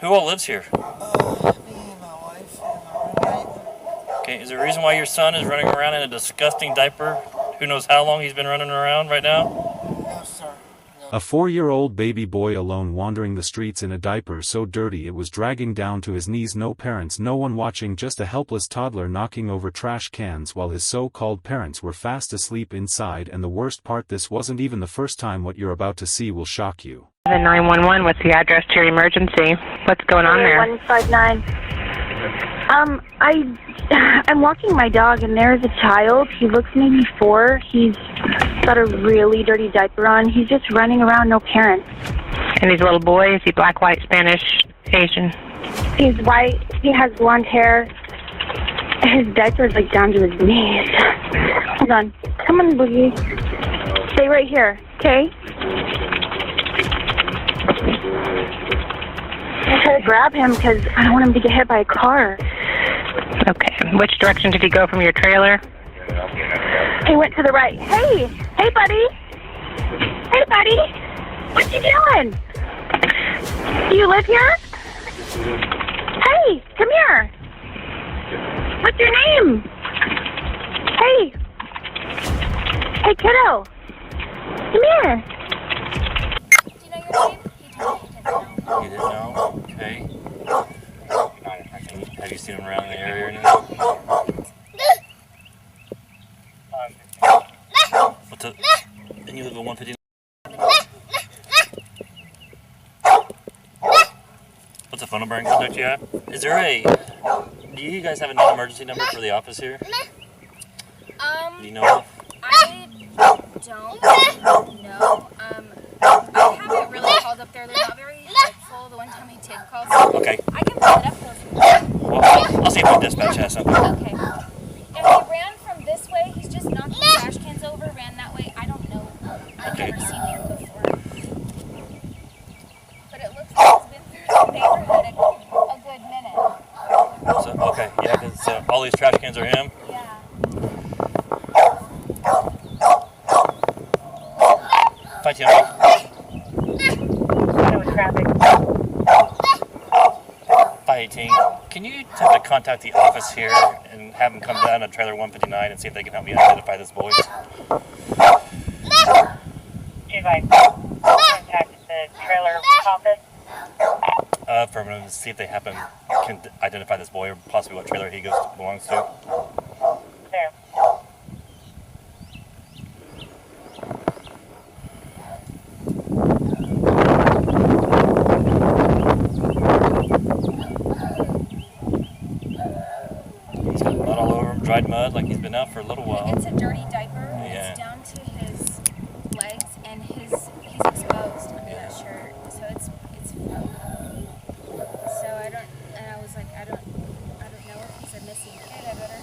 Who all lives here? Me and my wife and my roommate. Okay, is there a reason why your son is running around in a disgusting diaper? Who knows how long he's been running around right now? No, sir. No. A 4-year-old baby boy alone wandering the streets in a diaper so dirty it was dragging down to his knees. No parents, no one watching, just a helpless toddler knocking over trash cans while his so-called parents were fast asleep inside. And the worst part, this wasn't even the first time. What you're about to see will shock you. The 911, what's the address to your emergency? What's going on there? 159. I'm walking my dog and there's a child. He looks maybe 4. He's got a really dirty diaper on. He's just running around, no parents. And he's a little boy? Is he black, white, Spanish, Asian? He's white. He has blonde hair. His diaper is like down to his knees. Hold on. Come on, Boogie. Stay right here, okay? I try to grab him because I don't want him to get hit by a car. Okay. Which direction did he go from your trailer? He went to the right. Hey! Hey, buddy! Hey, buddy! What you doing? Do you live here? Hey! Come here! What's your name? Hey! Hey, kiddo! Come here! Do you know your name? You didn't know? Okay. Have you seen him around in the area or anything? What's up? And you live at 159? What's the phone number and contact you at? Is there a... Do you guys have a non-emergency number for the office here? Do you know of? I don't know. I haven't really called up there. They're not very helpful. The one time he did call, so Okay. I can pull it up though if you want. Well, I'll see if the dispatch has something. Okay. And he ran from this way. He's just knocking trash cans over, ran that way. I don't know. I've Okay. never seen him before. But it looks like he's been through the neighborhood a good minute. So, okay, yeah, because all these trash cans are him. Yeah. Hi, Timmy. Traffic. 518. Can you attempt to contact the office here and have them come down to trailer 159 and see if they can help me identify this boy? If I contact the trailer office? Affirmative, to see if they can identify this boy or possibly what trailer he belongs to. There. He's got mud all over him, dried mud, like he's been out for a little while. It's a dirty diaper. Yeah. It's down to his legs and he's exposed under that shirt. So it's so I was like, I don't know if he's a missing kid. I better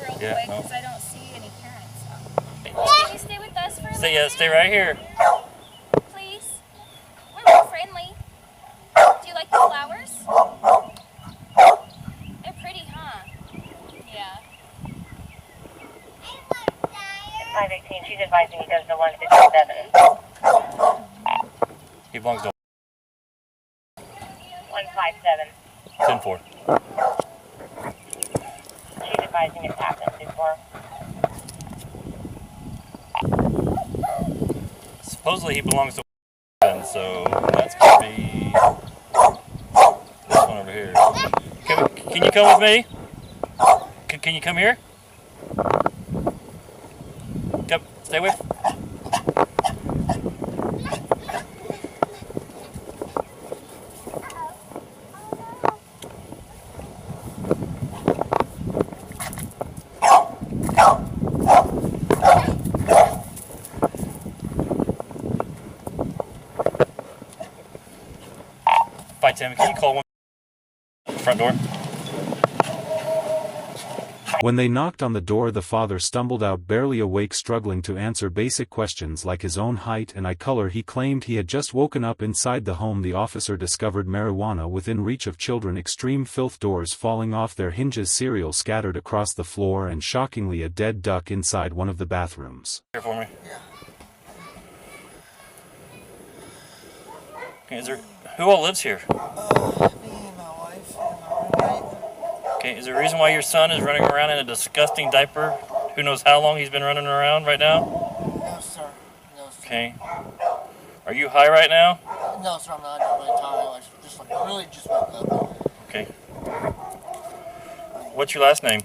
real Yeah, quick no. because I don't see any parents. So. Can you stay with us for a minute? Stay right here. Please. We're real friendly. Do you like the flowers? They're pretty, huh? Yeah. 518, she's advising he goes to 157. He belongs to 157. 10-4. She's advising it's happened before. Supposedly he belongs to 1, so that's going to be this one over here. Can you come with me? Can you come here? Come, stay with. Bye, Tim. Can you call one front door? When they knocked on the door, the father stumbled out, barely awake, struggling to answer basic questions like his own height and eye color. He claimed he had just woken up inside the home. The officer discovered marijuana within reach of children, extreme filth, doors falling off their hinges, cereal scattered across the floor, and shockingly a dead duck inside one of the bathrooms. Here for me. Yeah. Okay, Who all lives here? Me and my wife and my roommate. Okay, is there a reason why your son is running around in a disgusting diaper? Who knows how long he's been running around right now? No, sir. No, sir. Okay. Are you high right now? No, sir, I'm not really tired. I just like really just woke up. Okay. What's your last name?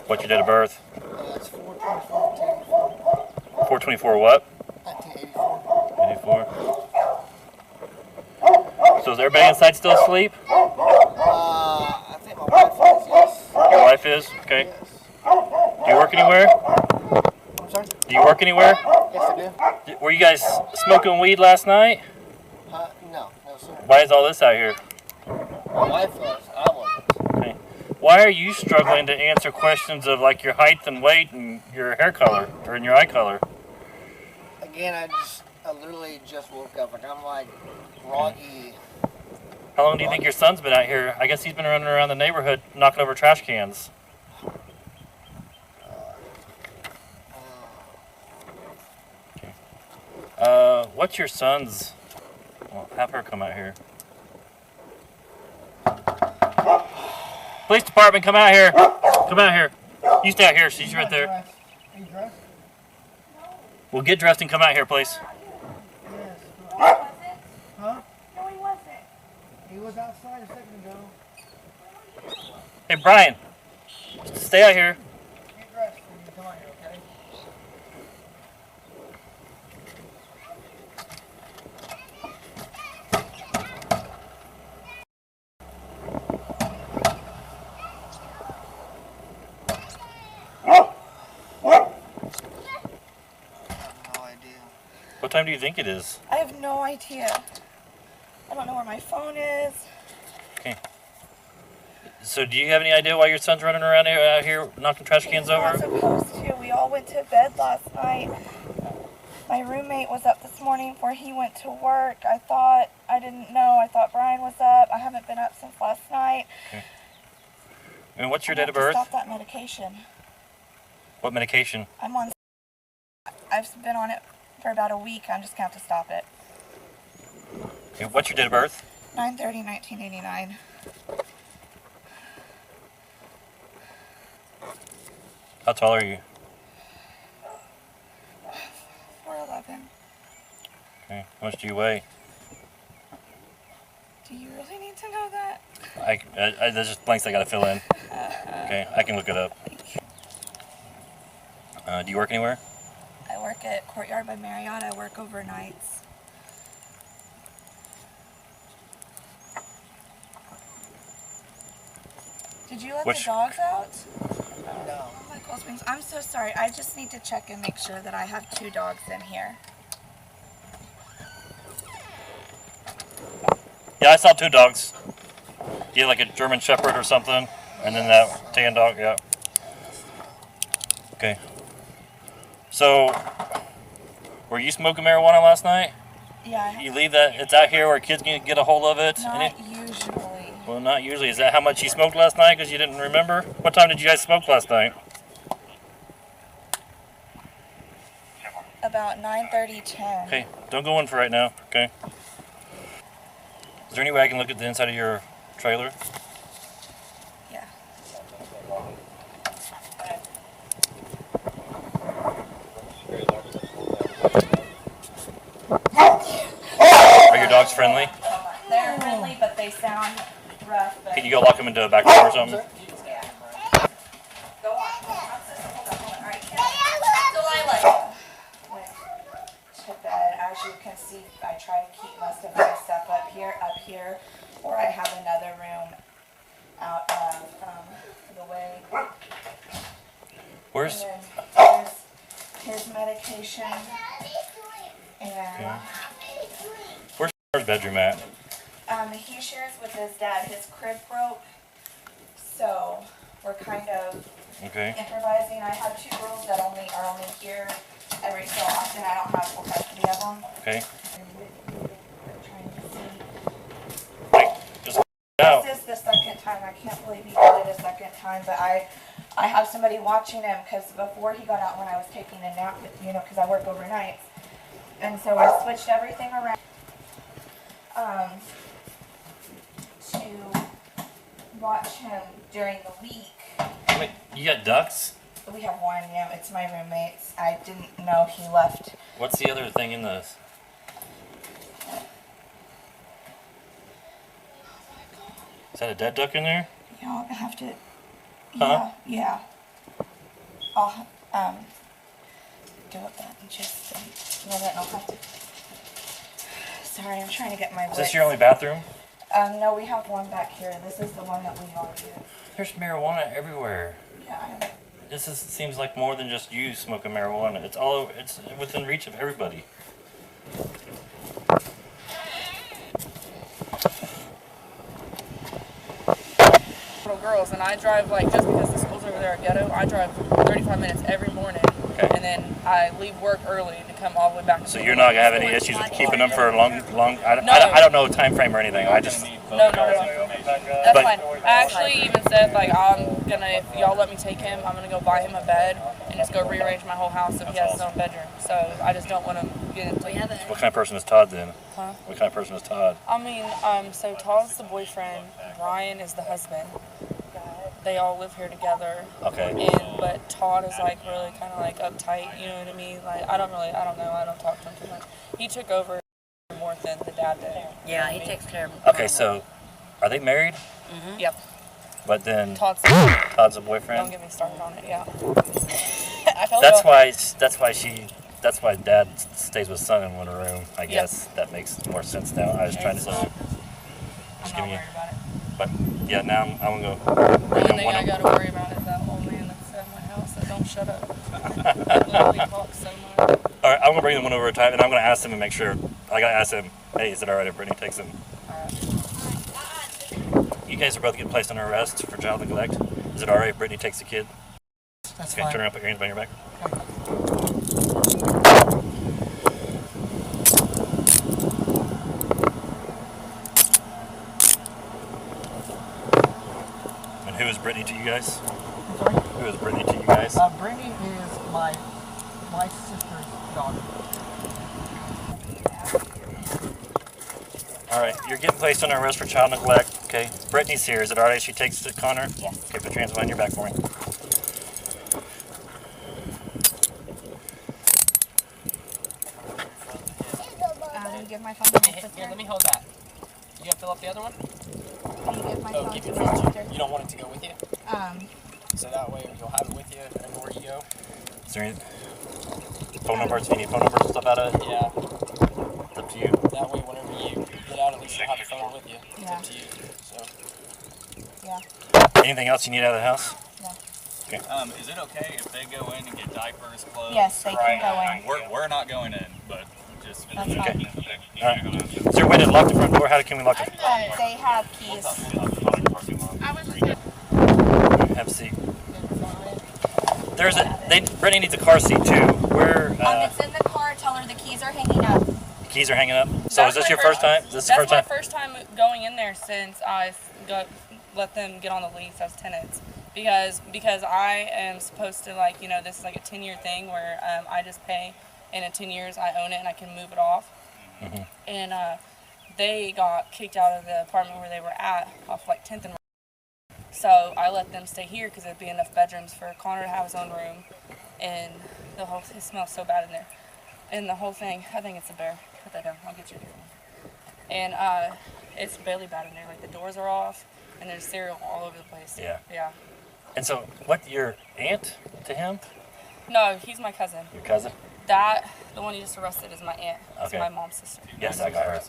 What's your date of birth? It's 4/24/1984. 424 what? 1984. 84. So is everybody inside still asleep? I think my wife is, yes. Your wife is? Okay. Yes. Do you work anywhere? I'm sorry? Do you work anywhere? Yes, I do. Were you guys smoking weed last night? No, sir. Why is all this out here? My wife was. I wasn't. Okay. Why are you struggling to answer questions of like your height and weight and your hair color or in your eye color? Again, I literally just woke up. Like, I'm like groggy. How long do you think your son's been out here? I guess he's been running around the neighborhood knocking over trash cans. What's your son's? Well, have her come out here. Police department, come out here. Come out here. You stay out here. She's right there. Are you dressed? Well, get dressed and come out here, please. Yes. Huh? No, he wasn't. He was outside a second ago. Hey, Brian. Stay out here. Get dressed when you come out here, okay? What time do you think it is? I have no idea. I don't know where my phone is. Okay. So do you have any idea why your son's running around out here knocking trash cans He's not over? supposed to. We all went to bed last night. My roommate was up this morning before he went to work. I didn't know. I thought Brian was up. I haven't been up since last night. Okay. And what's your I date of have to birth? Stop that medication. What medication? I'm on. I've been on it for about a week. I'm just gonna have to stop it. Okay, what's your date of birth? 9/30/1989. How tall are you? 4'11". Okay. How much do you weigh? Do you really need to know that? There's just blanks I gotta fill in. Okay, I can look it up. Do you work anywhere? I work at Courtyard by Marriott. I work overnights. Did you let the dogs out? No. Oh my cold springs. I'm so sorry. I just need to check and make sure that I have 2 dogs in here. Yeah, I saw 2 dogs. You had like a German Shepherd or something, and then that tan dog, yeah. Okay. So, were you smoking marijuana last night? Yeah. You leave that, it's out here where kids can get a hold of it? Not usually. Well, not usually. Is that how much you smoked last night because you didn't remember? What time did you guys smoke last night? About 9:30, 10. Okay, don't go in for right now, okay? Is there any way I can look at the inside of your trailer? Yeah. Are your dogs friendly? They're friendly, but they sound rough. But Can you go lock them into a back room or something? yeah. Go on. Hold on. All right. Delilah. Went to bed. As you can see, I try to keep most of my stuff up here, or I have another room out of the way. Where's... And then there's his medication. And Where's your bedroom at? he shares with his dad. His crib broke, so we're kind of Okay. improvising. I have 2 girls that are only here every so often. I don't have full custody of them. Okay. Trying to see. Just out. This is the second time. I can't believe he did it a second time, but I have somebody watching him because before he got out when I was taking a nap, you know, because I work overnights. And so I switched everything around to watch him during the week. Wait, you got ducks? We have one, yeah, it's my roommate's. I didn't know he left. What's the other thing in this? Is that a dead duck in there? Yeah, I'll have to. Huh? Yeah. I'll do it that and just no, then I'll have to. Sorry, I'm trying to get my. Is this your only bathroom? No, we have one back here. This is the one that we all use. There's marijuana everywhere. Yeah. Seems like more than just you smoking marijuana. It's within reach of everybody. Little girls, and I drive like just because the schools over there are ghetto. I drive 35 minutes every morning, and then I leave work early to come all the way back. So you're not gonna have any issues with keeping them for a long. No. I don't know a time frame or anything. I just. No. That's fine. I actually even said like I'm gonna, if y'all let me take him, I'm gonna go buy him a bed and just go rearrange my whole house so he has his own bedroom. So I just don't want him getting into. What kind of person is Todd then? Huh? What kind of person is Todd? I mean, so Todd's the boyfriend. Brian is the husband. They all live here together. Okay. But Todd is like really kind of like uptight, you know what I mean? Like I don't know. I don't talk to him too much. He took over more than the dad did. Yeah, he takes care of him. Okay, so are they married? Mm-hmm. Yep. But then Todd's a boyfriend. Don't get me started on it. Yeah. That's why Dad stays with son in one room. I guess that makes more sense now. I was trying to. I'm not worried about it. But yeah, now I'm gonna go. The only thing I gotta worry about is that old man that's at my house that don't shut up. He literally talks so much. All right, I'm gonna bring them one over at a time, and I'm gonna ask him and make sure. I gotta ask him. Hey, is it all right if Brittany takes him? You guys are both getting placed under arrest for child neglect. Is it all right if Brittany takes the kid? That's okay, fine. turn around, put your hands behind your back. And who is Brittany to you guys? I'm sorry? Who is Brittany to you guys? Brittany is my sister's daughter. All right, you're getting placed under arrest for child neglect. Okay, Brittany's here. Is it all right if she takes it, Connor? Yes. Okay, put your hands behind your back for me. Give my phone to my sister. Here, let me hold that. You gotta fill up the other one? Can you give my phone keep to it my with sister? you. You don't want it to go with you? So that way you'll have it with you everywhere you go. Is there any phone numbers? Do you need phone numbers and stuff out of it? Yeah. It's up to you. That way whenever you get out, at least you'll have the phone with you. It's Yeah. up to you. So. Yeah. Anything else you need out of the house? No. Okay. Is it okay if they go in and get diapers, clothes? Yes, they can go in. We're not going in, but just. That's fine. All right. Is there a way to lock the front door? Can we lock it? They have keys. Have a seat. Brittany needs a car seat too. It's in the car. Tell her the keys are hanging up. The keys are hanging up. So is this your first time? Is this the first time? That's my first time going in there since I let them get on the lease as tenants. Because I am supposed to this is like a 10-year thing where I just pay, and in 10 years I own it and I can move it off. Mm-hmm. And they got kicked out of the apartment where they were at off 10th and. So I let them stay here because there'd be enough bedrooms for Connor to have his own room, and it smells so bad in there. And the whole thing, I think it's a bear. Put that down. I'll get you a different one. And it's really bad in there. Like the doors are off, and there's cereal all over the place. Yeah. Yeah. And so, your aunt to him? No, he's my cousin. Your cousin? The one you just arrested is my aunt. It's Okay. my mom's sister. Yes, I got her.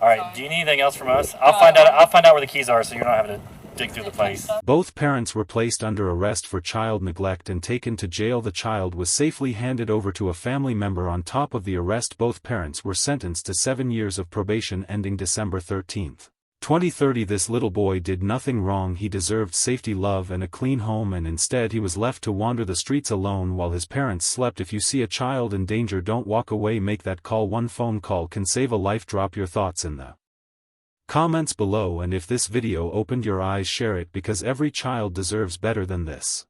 All right. Do you need anything else from us? I'll find out where the keys are, so you're not having to dig through the place. Both parents were placed under arrest for child neglect and taken to jail. The child was safely handed over to a family member. On top of the arrest, both parents were sentenced to 7 years of probation ending December 13, 2030. This little boy did nothing wrong. He deserved safety, love, and a clean home, and instead he was left to wander the streets alone while his parents slept. If you see a child in danger, don't walk away. Make that call. One phone call can save a life. Drop your thoughts in the comments below, and if this video opened your eyes, share it, because every child deserves better than this.